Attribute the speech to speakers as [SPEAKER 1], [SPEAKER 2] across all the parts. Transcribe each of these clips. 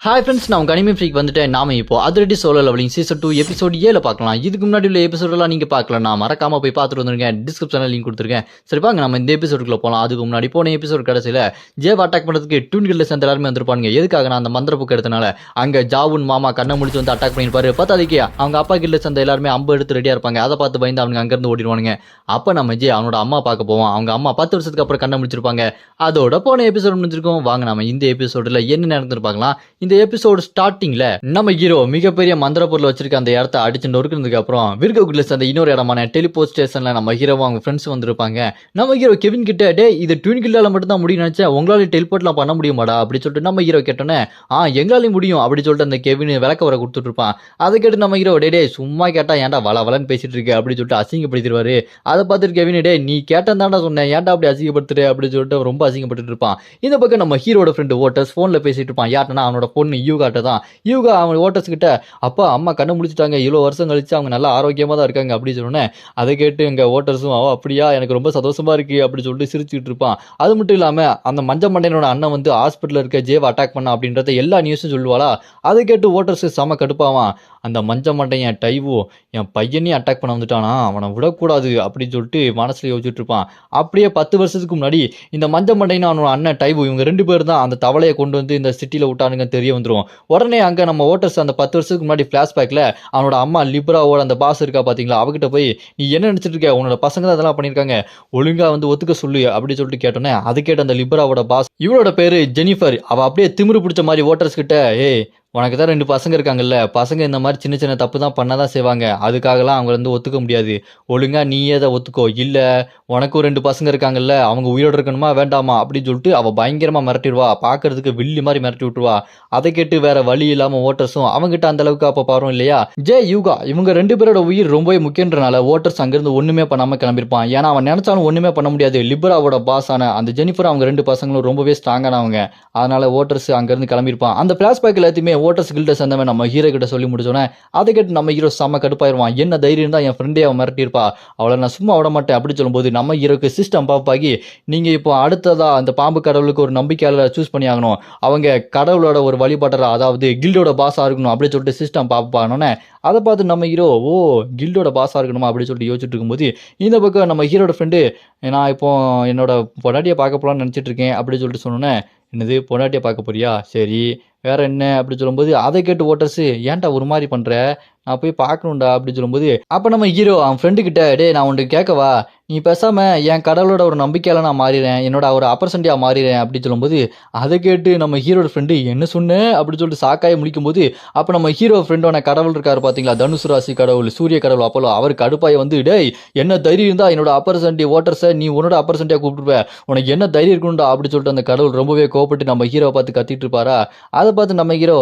[SPEAKER 1] Hi friends, நான் உங்கள் anime freak வந்துட்டேன். நாம இப்போ அதிரடி சோலோ லெவலிங் சீசன் 2 எபிசோட் 7 பார்க்கலாம். இதுக்கு முன்னாடி உள்ள எபிசோடெல்லாம் நீங்கள் பார்க்கலன்னா மறக்காம போய் பார்த்துட்டு வந்துருங்க. டிஸ்கிரிப்ஷனில் லிங்க் கொடுத்துருக்கேன். சரி வாங்க நம்ம இந்த எபிசோடுக்குள்ள போகலாம். அதுக்கு முன்னாடி போன எபிசோட் கடைசியில் ஜேவ் அட்டாக் பண்ணுறதுக்கு டூன்கில்ல சேர்ந்த எல்லாருமே வந்திருப்பாங்க. எதுக்காக நான் அந்த மந்திர புக் எடுத்தனால அங்கே ஜாவுன் மாமா கண்ணை முடிச்சு வந்து அட்டாக் பண்ணியிருப்பாரு. பார்த்தாதிக்கே அவங்க அப்பா கில்ல சேர்ந்த எல்லாருமே அம்பு எடுத்து ரெடியாக இருப்பாங்க. அதை பார்த்து பயந்து அவனுக்கு அங்கேருந்து ஓடிடுவானுங்க. அப்போ நம்ம அவனோட அம்மா பார்க்க போவோம். அவங்க அம்மா 10 வருஷத்துக்கு அப்புறம் கண்ணை முடிச்சிருப்பாங்க. அதோட போன எபிசோட் முடிஞ்சிருக்கும். வாங்க நம்ம இந்த எபிசோடில் என்ன நடந்துருப்பாங்களாம். இந்த எபிசோடு ஸ்டார்டிங்ல நம்ம ஹீரோ மிகப்பெரிய மந்திர பொருள் வச்சிருக்க அந்த இடத்த அடிச்சு நொறுக்குனதுக்கு அப்புறம் விர்கோகுல்ல அந்த இன்னொரு இடமான டெலிபோர்ட் ஸ்டேஷன்ல நம்ம ஹீரோ அவங்க ஃப்ரெண்ட்ஸ் வந்திருப்பாங்க. நம்ம ஹீரோ கெவின் கிட்ட டே இது ட்வின் கில்லால மட்டும் தான் முடியும் நினைச்சேன், உங்களால டெலிபோர்ட்லாம் பண்ண முடியுமாடா அப்படி சொல்லிட்டு நம்ம ஹீரோ கேட்டோன்னே எங்களாலையும் முடியும் அப்படி சொல்லிட்டு அந்த கெவின் விளக்க வர கொடுத்துட்டு இருப்பான். அதை கேட்டு நம்ம ஹீரோ டே சும்மா கேட்டா ஏன்டா வளவலன்னு பேசிட்டு இருக்கு அப்படி சொல்லிட்டு அசிங்கப்படுத்திடுவாரு. அதை பார்த்துட்டு கெவின் டே நீ கேட்டதான்டா சொன்னேன், ஏன்டா அப்படி அசிங்கப்படுத்துற அப்படி சொல்லிட்டு ரொம்ப அசிங்கப்பட்டு இருப்பான். இந்த பக்கம் நம்ம ஹீரோட ஃப்ரெண்டு ஓட்டர்ஸ் போன்ல பேசிட்டு இருப்பான். யாருன்னா அவனோட பொண்ணு யூகாட்ட தான். யூகா அவன் ஓட்டர்ஸ் கிட்ட அப்பா அம்மா கண்ணு முடிச்சுட்டாங்க, இவ்வளோ வருஷம் கழிச்சு அவங்க நல்லா ஆரோக்கியமாக தான் இருக்காங்க அப்படி சொன்னேன். அதை கேட்டு எங்கள் ஓட்டர்ஸும் அப்படியா எனக்கு ரொம்ப சந்தோஷமா இருக்கு அப்படி சொல்லிட்டு சிரிச்சுட்டு இருப்பான். அது மட்டும் இல்லாமல் அந்த மஞ்சள் மண்டையனோட அண்ணன் வந்து ஹாஸ்பிட்டலில் இருக்க ஜேவ் அட்டாக் பண்ண அப்படின்றத எல்லா நியூஸும் சொல்லுவாளா. அதை கேட்டு ஓட்டர்ஸ் செம கடுப்பாவான். அந்த மஞ்ச மண்டையன் டைவோ என் பையனையும் அட்டாக் பண்ண வந்துட்டானா, அவனை விடக்கூடாது அப்படின்னு சொல்லிட்டு மனசுல யோசிச்சுட்டு இருப்பான். அப்படியே 10 வருஷத்துக்கு முன்னாடி இந்த மஞ்ச மண்டையன் அவனோட அண்ணன் டைவோ இவங்க 2 பேர் தான் அந்த தவளையை கொண்டு வந்து இந்த சிட்டியில் விட்டானுங்க தெரிய வந்துடும். உடனே அங்கே நம்ம ஓட்டர்ஸ் அந்த 10 வருஷத்துக்கு முன்னாடி ஃப்ளாஷ்பேக்கில் அவனோட அம்மா லிப்ராவோட அந்த பாஸ் இருக்கா பார்த்தீங்களா, அவகிட்ட போய் நீ என்ன நினச்சிட்டு இருக்க, உன்னோட பசங்க தான் அதெல்லாம் பண்ணியிருக்காங்க, ஒழுங்காக வந்து ஒத்துக்க சொல்லு அப்படி சொல்லிட்டு கேட்டோன்னே அது கேட்ட அந்த லிப்ராவோட பாஸ் இவளோட பேர் ஜெனிஃபர். அவள் அப்படியே திமிரு பிடிச்ச மாதிரி ஓட்டர்ஸ் கிட்ட உனக்கு தான் 2 பசங்க இருக்காங்கல்ல, பசங்க இந்த மாதிரி சின்ன சின்ன தப்பு தான் பண்ண தான் செய்வாங்க, அதுக்காகலாம் அவங்க வந்து ஒத்துக்க முடியாது, ஒழுங்கா நீயே அதை ஒத்துக்கோ, இல்லை உனக்கும் 2 பசங்க இருக்காங்கல்ல அவங்க உயிரோடு இருக்கணுமா வேண்டாமா அப்படின்னு சொல்லிட்டு அவள் பயங்கரமாக மிரட்டிடுவா. பார்க்கறதுக்கு வில்லி மாதிரி மிரட்டி விட்டுருவா. அதை கேட்டு வேற வழி இல்லாமல் ஓட்டர்ஸும் அவங்ககிட்ட அந்த அளவுக்கு அப்போ பாரும் இல்லையா. யூகா இவங்க 2 பேரோட உயிர் ரொம்பவே முக்கியன்றனால ஓட்டர்ஸ் அங்கேருந்து ஒன்றுமே பண்ணாமல் கிளம்பியிருப்பான். ஏன்னா அவன் நினைச்சாலும் ஒன்றுமே பண்ண முடியாது. லிப்ராவோட பாஸான அந்த ஜெனிஃபர் அவங்க 2 பசங்களும் ரொம்பவே ஸ்ட்ராங்கானவங்க. அதனால ஓட்டர்ஸ் அங்கேருந்து கிளம்பியிருப்பான். அந்த ஃபிளாஷ்பேக் எல்லாத்தையுமே ஓட்டர்ஸ் கில்ட சேர்ந்தவன் நம்ம ஹீரோ கிட்ட சொல்லி முடிச்சோன்னே அதை கேட்டு நம்ம ஹீரோ செம்ம கடுப்பாயிருவான். என்ன தைரியம் தான் என் ஃப்ரெண்டே அவன் மிரட்டியிருப்பா, அவளை நான் சும்மா விட மாட்டேன் அப்படி சொல்லும்போது நம்ம ஹீரோக்கு சிஸ்டம் பாப்பாகி நீங்க இப்போ அடுத்ததா அந்த பாம்பு கடவுளுக்கு ஒரு நம்பிக்கையாளரை சூஸ் பண்ணி ஆகணும், அவங்க கடவுளோட ஒரு வழிபாட்டரா அதாவது கில்டோட பாஸா இருக்கணும் அப்படி சொல்லிட்டு சிஸ்டம் பாப்பானோன்னே அதை பார்த்து நம்ம ஹீரோ கில்டோட பாஸா இருக்கணுமா அப்படி சொல்லிட்டு யோசிச்சுட்டு இருக்கும்போது இந்த பக்கம் நம்ம ஹீரோட ஃப்ரெண்டு நான் இப்போ என்னோட பொண்டாட்டியை பார்க்க போலான்னு நினச்சிட்டு இருக்கேன் அப்படி சொல்லிட்டு சொன்னோன்னே என்னது பொண்டாட்டியை பார்க்க போறியா, சரி வேற என்ன அப்படி சொல்லும்போது அதை கேட்டு ஓட்டர்ஸ் ஏன்டா ஒரு மாதிரி பண்ற, நான் போய் பார்க்கணும்டா அப்படி சொல்லும்போது அப்போ நம்ம ஹீரோ அவன் ஃப்ரெண்டு கிட்ட நான் உனக்கு கேட்கவா, நீ பேசாம என் கடவுளோட ஒரு நம்பிக்கையால நான் மாறிடுறேன், என்னோட ஒரு அப்பர்சண்டியா மாறிடுறேன் அப்படி சொல்லும்போது அதை கேட்டு நம்ம ஹீரோட ஃப்ரெண்டு என்ன சொன்னேன் அப்படி சொல்லிட்டு சாக்காய முடிக்கும் போது அப்போ நம்ம ஹீரோ ஃப்ரெண்டோட கடவுள் இருக்காரு பார்த்தீங்களா, தனுசு ராசி கடவுள் சூரிய கடவுள் அப்போலோ, அவர் கடுப்பாய் வந்து என்ன தைரியம் இருந்தா என்னோட அப்பர்சண்டி ஓட்டர்ஸை நீ உன்னோட அப்பர்சண்டியா கூப்பிட்டுருவ, உனக்கு என்ன தைரியம் இருக்குண்டா அப்படி சொல்லிட்டு அந்த கடவுள் ரொம்பவே கோபப்பட்டு நம்ம ஹீரோவை பார்த்து கத்திட்டு இருப்பாரா. அதை பார்த்து நம்ம ஹீரோ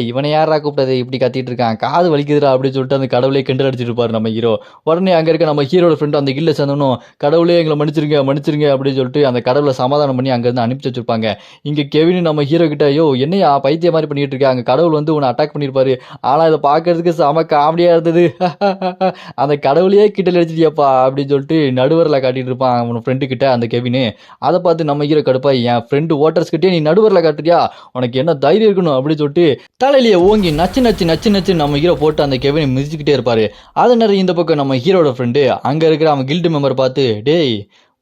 [SPEAKER 1] இவனை யாரா கூப்பிட்டது இப்படி கத்திட்டு இருக்கான், காது வலிக்குதுடா அப்படின்னு சொல்லிட்டு அந்த கடவுளே கிண்டல் அடிச்சிட்டு இருப்பாரு நம்ம ஹீரோ. உடனே அங்கே இருக்க நம்ம ஹீரோட ஃப்ரெண்டு அந்த கில்ல சேர்ந்தனும் கடவுளே எங்களை மன்னிச்சிருங்க மன்னிச்சிருங்க அப்படின்னு சொல்லிட்டு அந்த கடவுளை சமாதானம் பண்ணி அங்கேருந்து அனுப்பிச்சு வச்சிருப்பாங்க. இங்கே கெவின் நம்ம ஹீரோ கிட்ட என்னையா பைத்திய மாதிரி பண்ணிட்டு இருக்க, அங்கே கடவுள் வந்து உன்னை அட்டாக் பண்ணியிருப்பாரு, ஆனால் இதை பார்க்கறதுக்கு செம காமெடியாக இருந்தது, அந்த கடவுளையே கிண்டல் அடிச்சிட்டியாப்பா அப்படின்னு சொல்லிட்டு நடுவரில் காட்டிட்டு இருப்பான் அவன் ஃப்ரெண்டு கிட்ட அந்த கெவின். அதை பார்த்து நம்ம ஹீரோ கடுப்பா என் ஃப்ரெண்டு ஓட்டர்ஸ் கிட்டே நீ நடுவரில் காட்டுறியா, உனக்கு என்ன தைரியம் இருக்கணும் அப்படின்னு சொல்லிட்டு தலையிலேயே ஓங்கி நச்சு நச்சு நச்சு நச்சு நம்ம ஹீரோ போட்டு அந்த கெவினை மிதிச்சுக்கிட்டே இருப்பாரு. அதை நிறைய இந்த பக்கம் நம்ம ஹீரோட ஃப்ரெண்டு அங்கே இருக்கிற அவன் கில்டு மெம்பர் பார்த்து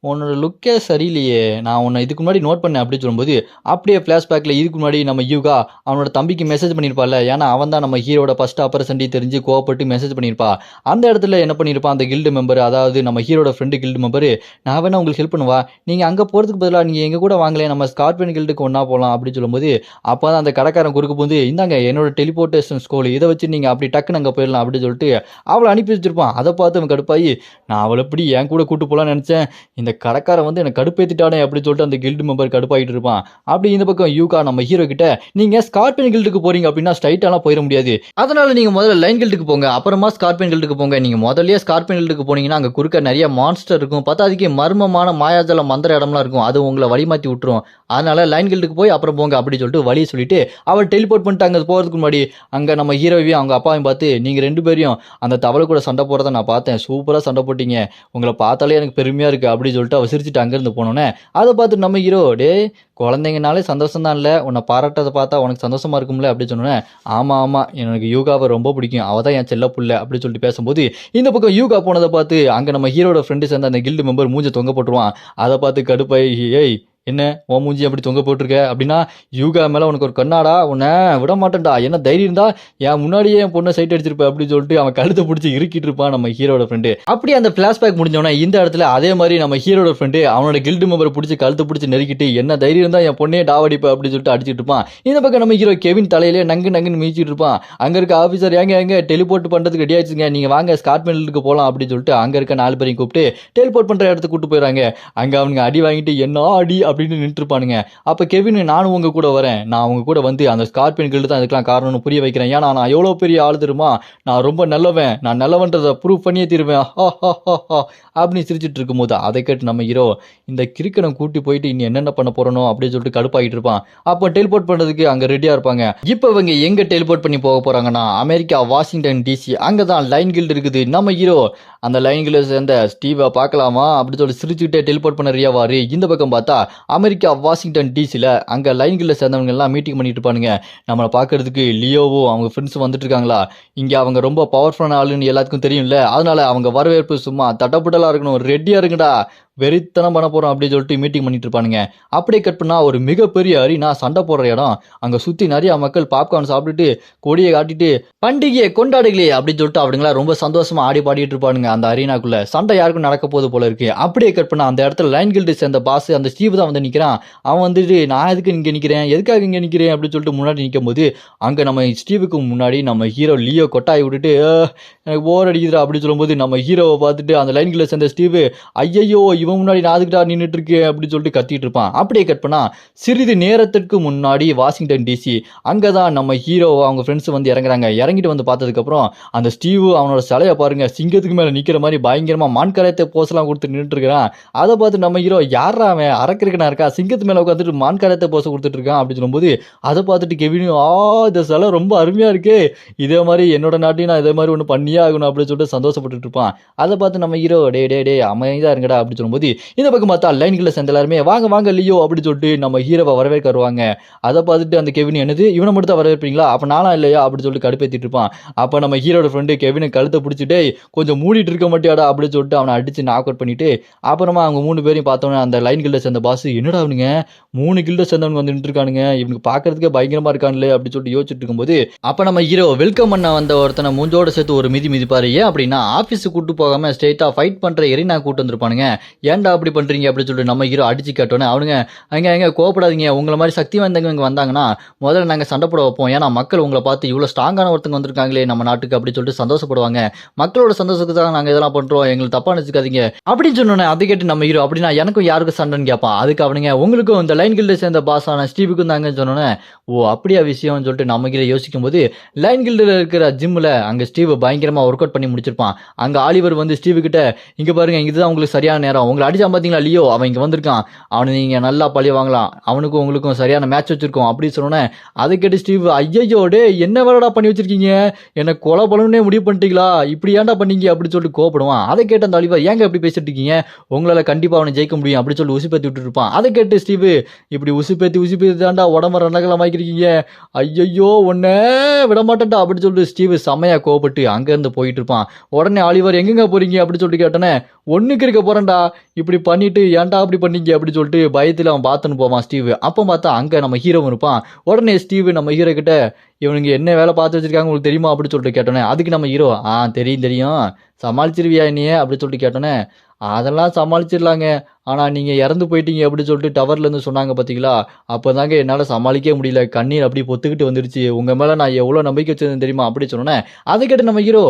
[SPEAKER 1] உன்னோட லுக்கே சரியில்லையே, நான் உன்னை இதுக்கு முன்னாடி நோட் பண்ணேன் அப்படின்னு சொல்லும்போது அப்படியே ஃப்ளாஷ்பேக்கில் இதுக்கு முன்னாடி நம்ம யூகா அவனோட தம்பிக்கு மெசேஜ் பண்ணியிருப்பாள். ஏன்னா அவன் தான் நம்ம ஹீரோட ஃபர்ஸ்ட் அப்பர்சண்டி தெரிஞ்சு கோவப்பட்டு மெசேஜ் பண்ணியிருப்பா. அந்த இடத்துல என்ன பண்ணியிருப்பான் அந்த கில்டு மெம்பர் அதாவது நம்ம ஹீரோட ஃப்ரெண்டு கில்டு மெம்பர் நான் வேணா உங்களுக்கு ஹெல்ப் பண்ணுவா, நீங்கள் அங்கே போகிறதுக்கு பதிலாக நீங்கள் எங்கள் கூட வாங்கலே நம்ம ஸ்கார்பியன் கில்டுக்கு ஒன்றா போகலாம் அப்படின்னு சொல்லும்போது அப்போ தான் அந்த கடைக்காரன் குறுக்கு போது இந்தாங்க என்னோட டெலிபோர்ட்டேஷன் ஸ்கோல், இதை வச்சு நீங்கள் அப்படி டக்குன்னு அங்கே போயிடலாம் அப்படின்னு சொல்லிட்டு அவளை அனுப்பி வச்சிருப்பான். அதை பார்த்து அவன் கடுப்பாகி நான் அவளை எப்படி என் கூட கூட்டு போகலான்னு நினச்சேன், இந்த கடைக்காரன் வந்து எனக்கு கடுப்பேத்திட்டானே அப்படி சொல்லிட்டு அந்த கில்டு மெம்பர் கடுப்பாயிட்டு இருப்பான். அப்படி இந்த பக்கம் யூகா நம்ம ஹீரோ கிட்ட நீங்க ஸ்கார்பியன் கில்டுக்கு போறீங்க அப்படின்னா ஸ்ட்ரைட்டாலாம் போயிட முடியாது, அதனால நீங்க முதல்ல லைன் கில்டுக்கு போங்க அப்புறமா ஸ்கார்பியன் கில்டுக்கு போங்க, நீங்க முதல்லயே ஸ்கார்பியன் கில்டுக்கு போனீங்கன்னா அங்க குறுக்க நிறைய மான்ஸ்டர் இருக்கும், பத்தாதிக்கு மர்மமான மாயாஜால மந்திர இடம்லாம் இருக்கும், அது உங்களை வழிமாத்தி விட்டுரும், அதனால லைன் கில்டுக்கு போய் அப்புறம் போங்க அப்படி சொல்லிட்டு வழியை சொல்லிட்டு அவள் டெலிபோர்ட் பண்ணிட்டு அங்கே போகிறதுக்கு முன்னாடி அங்கே நம்ம ஹீரோவையும் அவங்க அப்பாவையும் பார்த்து நீங்கள் 2 பேரையும் அந்த தவளை கூட சண்டை போடுறத நான் பார்த்தேன், சூப்பராக சண்டை போட்டீங்க, உங்களை பார்த்தாலே எனக்கு பெருமையாக இருக்குது அப்படி சொல்லிட்டு அவ சிரிச்சுட்டு அங்கேருந்து போனோன்னே அதை பார்த்து நம்ம ஹீரோ டே குழந்தைங்கனாலே சந்தோஷம் தான் இல்லை உன்னை பாராட்டதை பார்த்தா உனக்கு சந்தோஷமா இருக்கும்ல அப்படி சொன்னோன்னே ஆமாம் எனக்கு யூகாவை ரொம்ப பிடிக்கும் அவள் தான் என் செல்ல புள்ள அப்படி சொல்லிட்டு பேசும்போது இந்த பக்கம் யூகா போனதை பார்த்து அங்கே நம்ம ஹீரோட ஃப்ரெண்டு சேர்ந்த அந்த கில்டு மெம்பர் மூஞ்ச தொங்க போட்டுருவான் அதை பார்த்து கடுப்பாய் ஏய் என்ன உன் மூஞ்சி அப்படி தொங்க போட்டிருக்க அப்படின்னா யூகா மேலே உனக்கு ஒரு கண்ணாடா உன்னை விட மாட்டேன்டா என்ன தைரியம் இருந்தா என் முன்னாடியே என் பொண்ணை சைட் அடிச்சிருப்ப அப்படின்னு சொல்லிட்டு அவன் கழுத்தை பிடிச்சி இறுக்கிட்டு இருப்பான் நம்ம ஹீரோட ஃப்ரெண்டு. அப்படி அந்த பிளாஷ்பேக் முடிஞ்சோன்னா இந்த இடத்துல அதே மாதிரி நம்ம ஹீரோட ஃப்ரெண்டு அவனோட கில்டு மெம்பரை பிடிச்சி கழுத்தை பிடிச்சி நெருக்கிட்டு என்ன தைரியம் இருந்தா என் பொண்ணையே டாவடிப்ப அப்படின்னு சொல்லிட்டு அடிச்சிட்டு இருப்பான். இந்த பக்கம் நம்ம ஹீரோ கெவின் தலையிலே நங்குன்னு மீச்சிட்டு இருப்பான். அங்க இருக்க ஆஃபீஸர் எங்க டெலிபோர்ட் பண்றதுக்கு ரெடி ஆயிடுச்சுங்க நீங்க வாங்க ஸ்காட்லாந்துக்கு போகலாம் அப்படின்னு சொல்லிட்டு அங்க இருக்க 4 பேரையும் கூப்பிட்டு டெலிபோர்ட் பண்ற இடத்துக்கு கூட்டு போயிடறாங்க. அங்க அவனுங்க அடி வாங்கிட்டு என்ன அடி அப்படின்னு நின்று இருப்பானுங்க. அப்ப கெவின் நானும் உங்க கூட வரேன் நான் அவங்க கூட வந்து அந்த ஸ்கார்பியன் கில்டு தான் இதுக்கெல்லாம் காரணம்னு புரிய வைக்கிறேன் ஏன்னா நான் எவ்வளவு பெரிய ஆளு தெரியுமா நான் ரொம்ப நல்லவன் நான் நல்லவன்றதை ப்ரூவ் பண்ணியே தீருவேன் அப்படின்னு சிரிச்சிட்டு இருக்கும்போது அதை கேட்டு நம்ம ஹீரோ இந்த கிரிக்கனை கூட்டி போயிட்டு இனி என்னென்ன பண்ண போறனோ அப்படின்னு சொல்லிட்டு கடுப்பாகிட்டு இருப்பான். அப்போ டெலிபோர்ட் பண்றதுக்கு அங்க ரெடியா இருப்பாங்க. இப்போ இவங்க எங்க டெலிபோர்ட் பண்ணி போக போறாங்கன்னா அமெரிக்கா வாஷிங்டன் டிசி அங்கதான் லைன் கில்டு இருக்குது. நம்ம ஹீரோ அந்த லைன் கில்டு சேர்ந்த ஸ்டீவை பார்க்கலாமா அப்படின்னு சொல்லி சிரிச்சுக்கிட்டே டெலிபோர்ட் பண்ண ரெடியாவாரு. இந்த பக்கம் பார்த்தா அமெரிக்கா வாஷிங்டன் டிசியில் அங்கே லைன் கில்ல சேர்ந்தவங்க எல்லாம் மீட்டிங் பண்ணிட்டு இருப்பானுங்க. நம்மளை பார்க்கறதுக்கு லியோவோ அவங்க ஃப்ரெண்ட்ஸ் வந்துட்டு இருக்காங்களா இங்கே அவங்க ரொம்ப பவர்ஃபுல்லான ஆளுன்னு எல்லாத்துக்கும் தெரியும்ல அதனால அவங்க வரவேற்பு சும்மா தட்டப்பட்டலாம் இருக்கணும் ரெடியாக இருக்குடா வெறித்தனம் பண்ண போகிறோம் அப்படின்னு சொல்லிட்டு மீட்டிங் பண்ணிட்டு இருப்பானுங்க. அப்படியே கட் பண்ணால் ஒரு மிகப்பெரிய அரினா சண்டை போடுற இடம் அங்கே சுற்றி நிறைய மக்கள் பாப்கார்ன் சாப்பிட்டுட்டு கொடியை காட்டிட்டு பண்டிகையை கொண்டாடுகளே அப்படின்னு சொல்லிட்டு அவனுங்களா ரொம்ப சந்தோஷமா ஆடி பாடிட்டு இருப்பானுங்க. அந்த அரினாக்குள்ள சண்டை யாருக்கும் நடக்க போது போல இருக்கு. அப்படியே கட் பண்ண அந்த இடத்துல லைன் கில்டு சேர்ந்த பாஸ் அந்த ஸ்டீவ் தான் வந்து நிற்கிறான். அவன் வந்துட்டு நான் எதுக்கு இங்கே நிற்கிறேன் எதுக்காக இங்கே நிற்கிறேன் அப்படின்னு சொல்லிட்டு முன்னாடி நிற்கும் போது அங்கே நம்ம ஸ்டீவுக்கு முன்னாடி நம்ம ஹீரோ லியோ கொட்டாய் விட்டுட்டு எனக்கு போர் அடிக்குதுடா அப்படின்னு சொல்லும்போது நம்ம ஹீரோவை பார்த்துட்டு அந்த லைன் கில்ல சேர்ந்த ஸ்டீவ் ஐயோ இவன் முன்னாடி நான் அதுக்கிட்டா நின்றுட்டு இருக்கேன் அப்படின்னு சொல்லிட்டு கத்திட்டு இருப்பான். அப்படியே கட் பண்ணா சிறிது நேரத்திற்கு முன்னாடி வாஷிங்டன் டிசி அங்கதான் நம்ம ஹீரோ அவங்க ஃப்ரெண்ட்ஸ் வந்து இறங்குறாங்க. இறங்கிட்டு வந்து பார்த்ததுக்கு அப்புறம் அந்த ஸ்டீவ் அவனோட சிலையை பாருங்க சிங்கத்துக்கு மேல நிக்கிற மாதிரி பயங்கரமா மான்கரையத்தை போஸ் எல்லாம் கொடுத்து நின்றுட்டு இருக்கிறான். அதை பார்த்து நம்ம ஹீரோ யாரா அவன் அரக்கிறக்கனா இருக்கா சிங்கத்து மேல உட்காந்துட்டு மான்கரையத்தை போஸ் கொடுத்துட்டு இருக்கான் அப்படின்னு சொல்லும்போது அதை பார்த்துட்டு கெவின் இந்த சிலை ரொம்ப அருமையா இருக்கு இதே மாதிரி என்னோட நாட்டையும் நான் இதே மாதிரி ஒன்று பண்ணியே ஆகணும் அப்படின்னு சொல்லிட்டு சந்தோஷப்பட்டு இருப்பான். அதை பார்த்து நம்ம ஹீரோ டே அமைதியா இருங்கடா அப்படின்னு சொல்லும்போது இந்த பக்கம் பார்த்தா லைன்களை சேர்ந்த எல்லாருமே வாங்க லியோ அப்படின்னு சொல்லிட்டு நம்ம ஹீரோவை வரவேற்க வருவாங்க. அதை பார்த்துட்டு அந்த கெவின் என்னது இவனை மட்டும் தான் வரவேற்பீங்களா அப்ப நானா இல்லையா அப்படின்னு சொல்லிட்டு கடுப்பேற்றிட்டு இருப்பான். அப்ப நம்ம ஹீரோட ஃப்ரெண்டு கெவினை கழுத்தை பிடிச்சிட்டு கொஞ்சம் மூடிட்டு இருக்க மாட்டியாடா அப்படின்னு சொல்லிட்டு அவனை அடிச்சு நாக் அவுட் பண்ணிட்டு அப்புறமா அவங்க 3 பேரையும் பார்த்தோன்னே அந்த லைன் கில்ட சேர்ந்த பாஸ் என்னடா அவனுங்க 3 கில்ட சேர்ந்தவங்க வந்து இருக்கானுங்க இவனுக்கு பாக்குறதுக்கே பயங்கரமா இருக்கானுங்களே அப்படின்னு சொல்லிட்டு யோசிச்சுட்டு இருக்கும்போது அப்ப நம்ம ஹீரோ வெல்கம் பண்ண வந்த ஒருத்தனை மூஞ்சோட சேர்த்து ஒரு மிதிப்பாரு. ஏன் அப்படின்னா ஆபீஸுக்கு கூட்டு போகாம ஸ்ட்ரெயிட்டா ஃபைட் பண்ற எரினா கூட்டு வந்திருப்பானுங்க. ஏன்டா அப்படி பண்றீங்க அப்படின்னு சொல்லிட்டு நம்ம ஹீரோ அடிச்சு காட்டோன்னே அவனுங்க எங்க கோபப்படாதீங்க உங்களை மாதிரி சக்தி வாய்ந்தவங்க இங்க வந்தாங்கன்னா முதல்ல நாங்க சண்டை போட வைப்போம் ஏன்னா மக்கள் உங்களை பார்த்து இவ்வளவு ஸ்ட்ராங்கான ஒருத்தங்க வந்திருக்காங்களே நம்ம நாட்டுக்கு அப்படின்னு சொல்லிட்டு சந்தோஷப்படுவாங்க மக்களோட சந்தோஷத்துக்கு தான் நாங்க இதெல்லாம் பண்றோம் எங்களுக்கு தப்பா நினைச்சுக்காதீங்க அப்படின்னு சொன்னோன்னே அதை கேட்டு நம்ம ஹீரோ அப்படின்னா எனக்கும் யாருக்கும் சண்டைன்னு கேட்பான். அதுக்கு அவனுங்க உங்களுக்கும் இந்த லைன் கில்ட சேர்ந்த பாஸ் ஆன ஸ்டீவுக்கும் தாங்கன்னு சொன்னோன்னே ஓ அப்படியா விஷயம்னு சொல்லிட்டு நம்ம கீழே யோசிக்கும் போது லைன் கில்டில் இருக்கிற ஜிம்ல அங்க ஸ்டீவ் பயங்கரமா ஒர்க் அவுட் பண்ணி முடிச்சிருப்பான். அங்க ஆலிவர் வந்து ஸ்டீவ் கிட்ட இங்க பாருங்க இதுதான் உங்களுக்கு சரியான நேரம் உங்களை அடிச்சா பாத்தீங்களா லியோ அவன் இங்க வந்திருக்கான் அவனை நீங்க நல்லா பழி வாங்கலாம் அவனுக்கும் உங்களுக்கும் சரியான மேட்ச் வச்சிருக்கோம் அப்படின்னு சொன்னோன்னே அதை கேட்டு ஸ்டீவ் ஐயோ டே என்ன வேலைடா பண்ணி வச்சிருக்கீங்க என்ன கொலை பண்ணணும்னே முடிவு பண்ணிட்டீங்களா இப்படி ஏன்டா பண்ணீங்க அப்படின்னு சொல்லிட்டு கோபப்படுவான். அதை கேட்டு அந்த ஆலிவர் ஏங்க எப்படி பேசிட்டு இருக்கீங்க உங்களால கண்டிப்பா அவனை ஜெயிக்க முடியும் அப்படின்னு சொல்லி உசுப்பேத்தி விட்டு இருப்பான். அதை கேட்டு ஸ்டீவ் இப்படி உசுப்பேத்தி தாண்டா உடம்பு ரணகலம் ஆக்கிருக்கீங்க ஐயோ உன்ன விடமாட்டேன்டா அப்படின்னு சொல்லிட்டு ஸ்டீவ் செம்மையா கோபப்பட்டு அங்க இருந்து போயிட்டு இருப்பான். உடனே ஆலிவர் எங்கெங்க போறீங்க அப்படின்னு சொல்லிட்டு கேட்டனே ஒண்ணுக்கு இருக்க போறேன்டா இப்படி பண்ணிட்டு ஏன்டா அப்படி பண்ணீங்க அப்படின்னு சொல்லிட்டு பயத்துல அவன் பார்த்துன்னு போவான் ஸ்டீவ். அப்போ பார்த்தா அங்க நம்ம ஹீரோ இருப்பான். உடனே ஸ்டீவ் நம்ம ஹீரோ கிட்ட இவனுங்க என்ன வேலை பார்த்து வச்சிருக்காங்க உங்களுக்கு தெரியுமா அப்படின்னு சொல்லிட்டு கேட்டோன்னே அதுக்கு நம்ம ஹீரோ தெரியும் சமாளிச்சிருவியா என்னையே அப்படின்னு சொல்லிட்டு கேட்டோன்னே அதெல்லாம் சமாளிச்சிடலாங்க ஆனால் நீங்கள் இறந்து போயிட்டீங்க அப்படின்னு சொல்லிட்டு டவர்லேருந்து சொன்னாங்க பார்த்தீங்களா அப்போ தாங்க என்னால் சமாளிக்கவே முடியல கண்ணீர் அப்படி பொத்துக்கிட்டு வந்துருச்சு உங்கள் மேலே நான் எவ்வளோ நம்பிக்கை வச்சிருந்தேன் தெரியுமா அப்படி சொன்னேன். அதை கேட்டு நம்ம ஹீரோ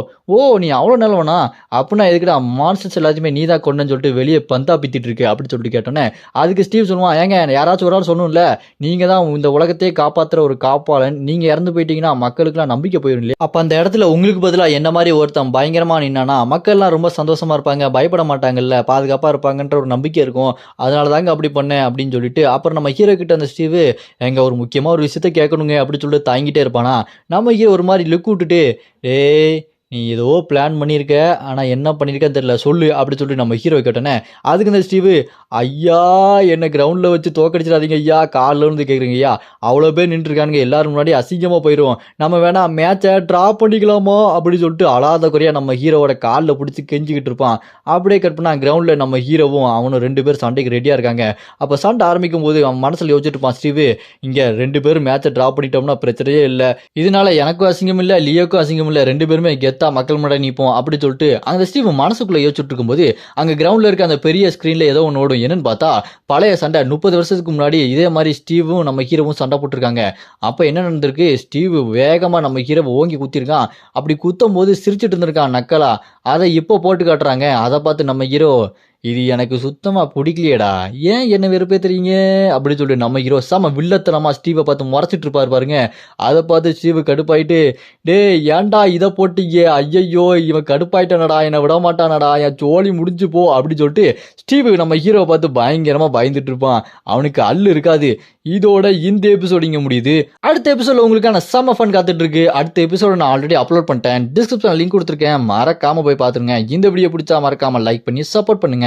[SPEAKER 1] நீ அவ்வளோ நல்லவனா அப்படின்னா எதுக்கிட்ட மான்ஸ்டர்ஸ் எல்லாத்தையுமே நீ தான் கொண்டேன்னு சொல்லிட்டு வெளியே பந்தா பித்திட்டு இருக்கு அப்படின்னு சொல்லிட்டு கேட்டோன்னே அதுக்கு ஸ்டீவ் சொல்லுவான் ஏங்க யாராச்சும் ஒரு ஆள் சொல்லணும்ல நீங்கள் தான் இந்த உலகத்தையே காப்பாற்றுற ஒரு காப்பாளன் நீங்கள் இறந்து போயிட்டீங்கன்னா மக்களுக்குலாம் நம்பிக்கை போயிடும் இல்லையா அப்போ அந்த இடத்துல உங்களுக்கு பதிலாக என்ன மாதிரி ஒருத்தன் பயங்கரமாக நின்னானா மக்கள்லாம் ரொம்ப சந்தோஷமா இருப்பாங்க பயப்பட மாட்டாங்கல்ல பாதுகாப்பாக இருப்பாங்கன்ற ஒரு நம்பிக்கை இருக்கும் அதனால தாங்க அப்படி பண்ணேன் அப்படின்னு சொல்லிட்டு அப்புறம் நம்ம ஹீரோ கிட்ட அந்த ஸ்டீவ் எங்க ஒரு முக்கியமா ஒரு விஷயத்த கேட்கணுங்க அப்படின்னு சொல்லிட்டு தாங்கிட்டே இருப்பானா நம்ம ஹீரோ ஒரு மாதிரி லுக் விட்டுட்டு நீ ஏதோ பிளான் பண்ணியிருக்க, ஆனா என்ன பண்ணியிருக்கன்னு தெரியல. சொல்லு அப்படின்னு சொல்லிட்டு நம்ம ஹீரோ கேட்டோனே, அதுக்கு இந்த ஸ்டீவு, ஐயா என்ன கிரவுண்ட்ல வச்சு தோக்கடிச்சிடாதீங்க ஐயா, கால்ல விழுந்து கேட்குறீங்க ஐயா. அவ்வளோ பேர் நின்றுருக்கானுங்க, எல்லாரும் முன்னாடி அசிங்கமா போயிரும். நம்ம வேணா மேட்சை ட்ரா பண்ணிக்கலாமா அப்படின்னு சொல்லிட்டு அழாத குறையா நம்ம ஹீரோவோட காலில் பிடிச்சி கெஞ்சிக்கிட்டு இருப்பான். அப்படியே கட் பண்ணா கிரவுண்ட்ல நம்ம ஹீரோவும் அவனும் 2 பேர் சண்டைக்கு ரெடியா இருக்காங்க. அப்போ சண்டை ஆரம்பிக்கும் போது அவன் மனசுல யோசிச்சுட்டு இருப்பான் ஸ்டீவு, இங்க 2 பேரும் மேட்சை ட்ரா பண்ணிட்டோம்னா பிரச்சனையே இல்லை. இதனால எனக்கும் அசிங்கம் இல்லை, லியோக்கும் அசிங்கம் இல்லை, 2 பேருமே கெத்தா மக்கள் முன்னாடி நிற்போம் அப்படி சொல்லிட்டு அந்த ஸ்டீவ் மனசுக்குள்ள யோசிச்சுட்டு இருக்கும்போது அங்க கிரவுண்ட்ல இருக்க அந்த பெரிய ஸ்கிரீன்ல ஏதோ ஒன்று ஓடும். என்னன்னு பார்த்தா பழைய சண்டை 30 வருஷத்துக்கு முன்னாடி இதே மாதிரி ஸ்டீவும் நம்ம ஹீரோவும் சண்டை போட்டிருக்காங்க. அப்ப என்ன நடந்திருக்கு, ஸ்டீவ் வேகமா நம்ம ஹீரோவை ஓங்கி குத்திருக்கான். அப்படி குத்தும் போது சிரிச்சிட்டு இருந்திருக்கான் நக்கலா. அதை இப்போ போட்டு காட்டுறாங்க. அதை பார்த்து நம்ம ஹீரோ, இது எனக்கு சுத்தமா பிடிக்கலையேடா, ஏன் என்ன வெறுப்பேத்துறீங்க அப்படின்னு சொல்லிட்டு நம்ம ஹீரோ செம வில்லத்தனமா ஸ்டீவை பார்த்து முறைச்சிட்டு இருப்பாரு பாருங்க. அதை பார்த்து ஸ்டீவ் கடுப்பாயிட்டு, டேய் ஏன்டா இதை போட்டீங்க, ஐயையோ இவன் கடுப்பாயிட்டானடா, என்னை விட மாட்டானடா, என் சோழி முடிஞ்சு போ அப்படின்னு சொல்லிட்டு ஸ்டீவ் நம்ம ஹீரோவை பார்த்து பயங்கரமா பயந்துட்டு இருப்பான். அவனுக்கு அல்லு இருக்காது. இதோட இந்த எபிசோடு இங்க முடியுது. அடுத்த எபிசோட உங்களுக்கான செம்ம ஃபன் காத்துட்டு இருக்கு. அடுத்த எபிசோட நான் ஆல்ரெடி அப்லோட் பண்ணிட்டேன், டிஸ்கிரிப்ஷன்ல லிங்க் கொடுத்துருக்கேன், மறக்காம போய் பாத்துருங்க. இந்த வீடியோ பிடிச்சா மறக்காம லைக் பண்ணி சப்போர்ட் பண்ணுங்க.